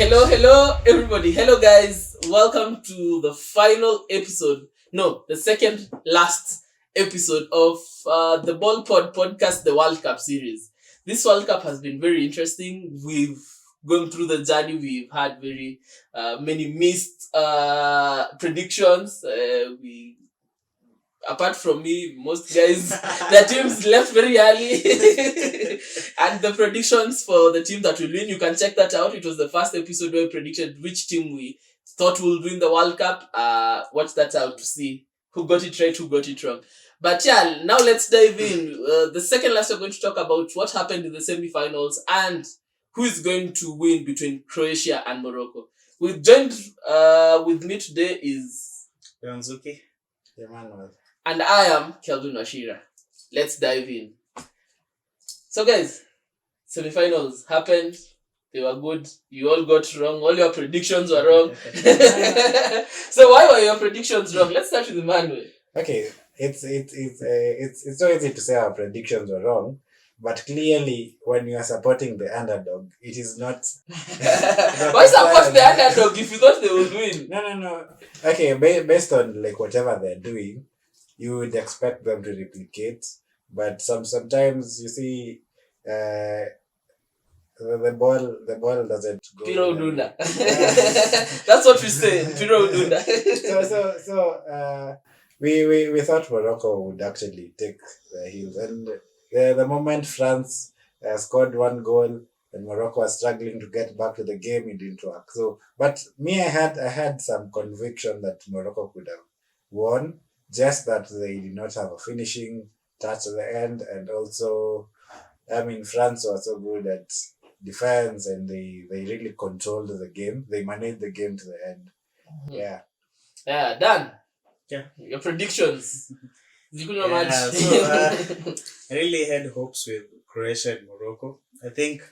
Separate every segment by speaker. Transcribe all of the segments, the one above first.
Speaker 1: Hello, everybody. Hello, guys. Welcome to the final episode. No, the second last episode of the Ball Pod podcast, the World Cup series. This World Cup has been very interesting. We've gone through the journey. We've had very many missed predictions. Apart from me, most guys, their teams left very early. And the predictions for the team that will win, you can check that out. It was the first episode where we predicted which team we thought will win the World Cup. Watch that out to see who got it right, who got it wrong. But yeah, now let's dive in. The second last, we're going to talk about what happened in the semifinals and who is going to win between Croatia and Morocco. We've joined with me today is
Speaker 2: Emmanuel.
Speaker 1: And I am Kelvin. Let's dive in. So guys, semifinals happened. They were good. You all got wrong. All your predictions were wrong. So why were your predictions wrong? Let's start with Emmanuel.
Speaker 2: Okay, it's so easy to say our predictions were wrong, but clearly when you are supporting the underdog, it is not.
Speaker 1: Why support the underdog if you thought they would win?
Speaker 2: No. Okay, based on like whatever they're doing, you would expect them to replicate, but sometimes you see, the ball doesn't go.
Speaker 1: Piro Dunda. That's what we say. Piro Dunda.
Speaker 2: So we thought Morocco would actually take the heels, and the moment France scored one goal and Morocco was struggling to get back to the game, it didn't work. So, but me, I had some conviction that Morocco could have won, just that they did not have a finishing touch at the end, and also, I mean, France was so good at defense, and they really controlled the game. They managed the game to the end.
Speaker 1: Yeah, Dan.
Speaker 3: Yeah.
Speaker 1: Your predictions.
Speaker 3: I really had hopes with Croatia and Morocco. I think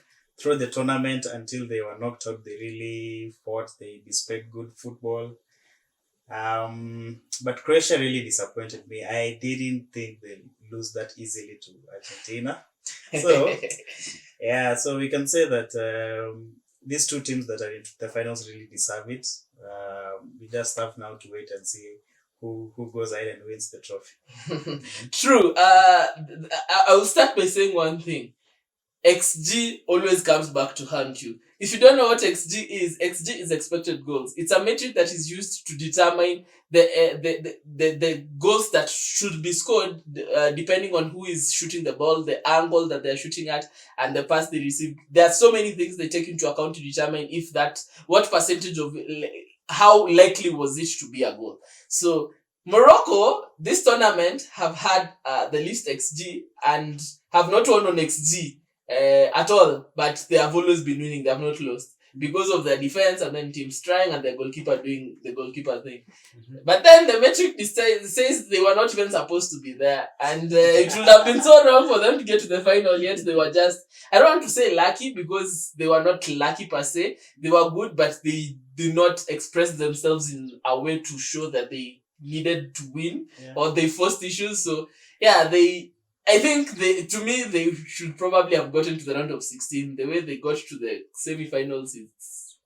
Speaker 3: through the tournament until they were knocked out, they really fought. They displayed good football. But Croatia really disappointed me. I didn't think they'd lose that easily to Argentina. So we can say that these two teams that are in the finals really deserve it. We just have now to wait and see who goes ahead and wins the trophy.
Speaker 1: True. I will start by saying one thing. XG always comes back to haunt you. If you don't know what XG is expected goals. It's a metric that is used to determine the goals that should be scored depending on who is shooting the ball, the angle that they're shooting at, and the pass they receive. There are so many things they take into account to determine what percentage of how likely was it to be a goal. So Morocco, this tournament, have had the least XG and have not won on XG at all, but they have always been winning. They have not lost because of their defense and then teams trying and the goalkeeper doing the goalkeeper thing. Mm-hmm. But then the metric says they were not even supposed to be there, and it would have been so wrong for them to get to the final. Yet they were just, I don't want to say lucky, because they were not lucky per se. They were good, but they did not express themselves in a way to show that they needed to win, or they forced issues. So yeah, I think to me, they should probably have gotten to the round of 16. The way they got to the semifinals is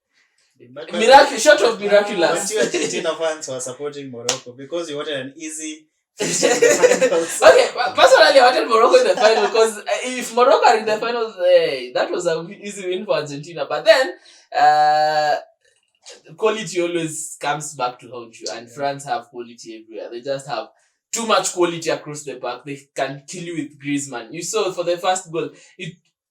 Speaker 1: short of miraculous.
Speaker 3: But you Argentina fans were supporting Morocco because you wanted an easy finish
Speaker 1: in the finals. Okay, personally, I wanted Morocco in the final because if Morocco are in the finals, that was an easy win for Argentina. But then, quality always comes back to haunt you, and France have quality everywhere. They just have too much quality across the park. They can kill you with Griezmann. You saw for the first goal,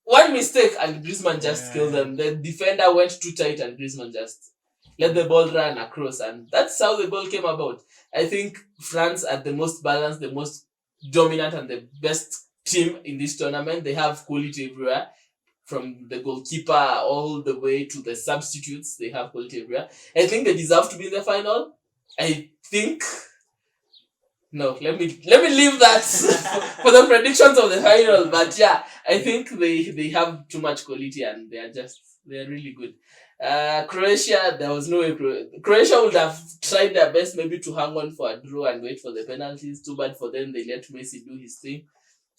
Speaker 1: one mistake and Griezmann just killed them. The defender went too tight and Griezmann just let the ball run across, and that's how the goal came about. I think France are the most balanced, the most dominant, and the best team in this tournament. They have quality everywhere. From the goalkeeper all the way to the substitutes, they have quality everywhere. I think they deserve to be in the final. No, let me leave that for the predictions of the final. But yeah, I think they have too much quality and they're really good. Croatia, there was no way Croatia would have tried their best maybe to hang on for a draw and wait for the penalties. Too bad for them, they let Messi do his thing.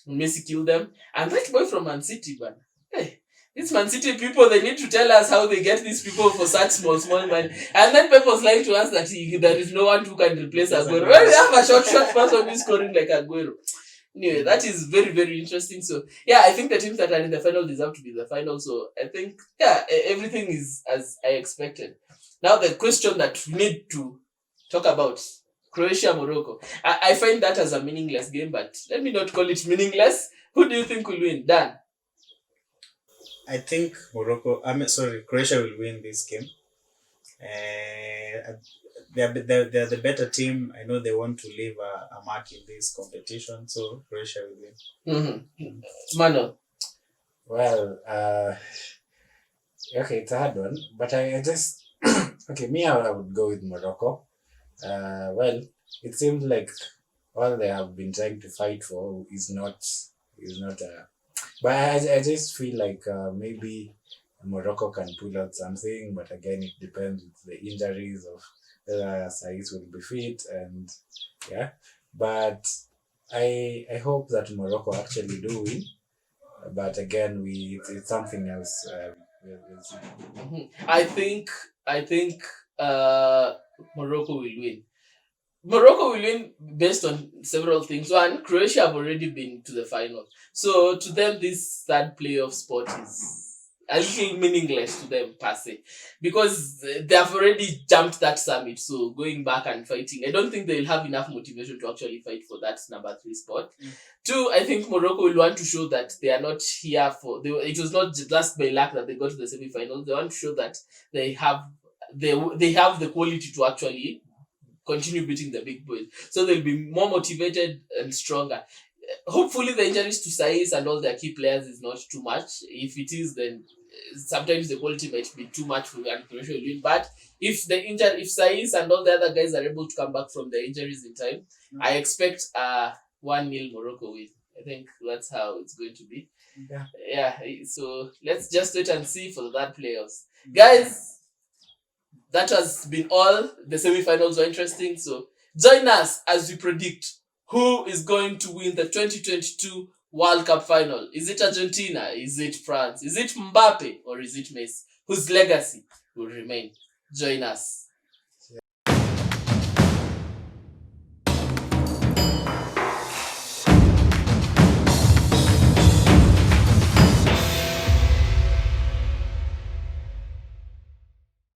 Speaker 1: Messi killed them. And that boy from Man City, man. Hey, These Man City people, they need to tell us how they get these people for such small money. And then people's like to us that there is no one who can replace Aguero. Well, we have a short person who's scoring like Aguero. Anyway, that is very, very interesting. So, yeah, I think the teams that are in the final deserve to be in the final. So, I think, yeah, everything is as I expected. Now, the question that we need to talk about, Croatia, Morocco. I find that as a meaningless game, but let me not call it meaningless. Who do you think will win? Dan?
Speaker 3: I think Croatia will win this game. They're the better team. I know they want to leave a mark in this competition, so Croatia will win.
Speaker 1: Emmanuel?
Speaker 2: Well, okay, it's a hard one, but I just okay. I would go with Morocco. Well, it seems like all they have been trying to fight for is not. But I just feel like maybe Morocco can pull out something, but again, it depends with the injuries of whether Saiz will be fit, and yeah. But I hope that Morocco actually do win. But again, it's something else. We'll see.
Speaker 1: I think Morocco will win. Morocco will win based on several things. One, Croatia have already been to the final. So to them, this third playoff spot is a little meaningless to them per se. Because they have already jumped that summit. So going back and fighting, I don't think they'll have enough motivation to actually fight for that number 3 spot. Two, I think Morocco will want to show that they are not here it was not just by luck that they got to the semi-finals. They want to show that they have the quality to actually continue beating the big boys. So they'll be more motivated and stronger. Hopefully the injuries to Saiz and all their key players is not too much. If it is, then sometimes the quality might be too much for Croatia will win. But if Saiz and all the other guys are able to come back from the injuries in time, I expect 1-0 Morocco win. I think that's how it's going to be. Yeah. So let's just wait and see for that playoffs. Guys, that has been all. The semi-finals were interesting. So join us as we predict who is going to win the 2022 World Cup final. Is it Argentina? Is it France? Is it Mbappe? Or is it Messi? Whose legacy will remain? Join us.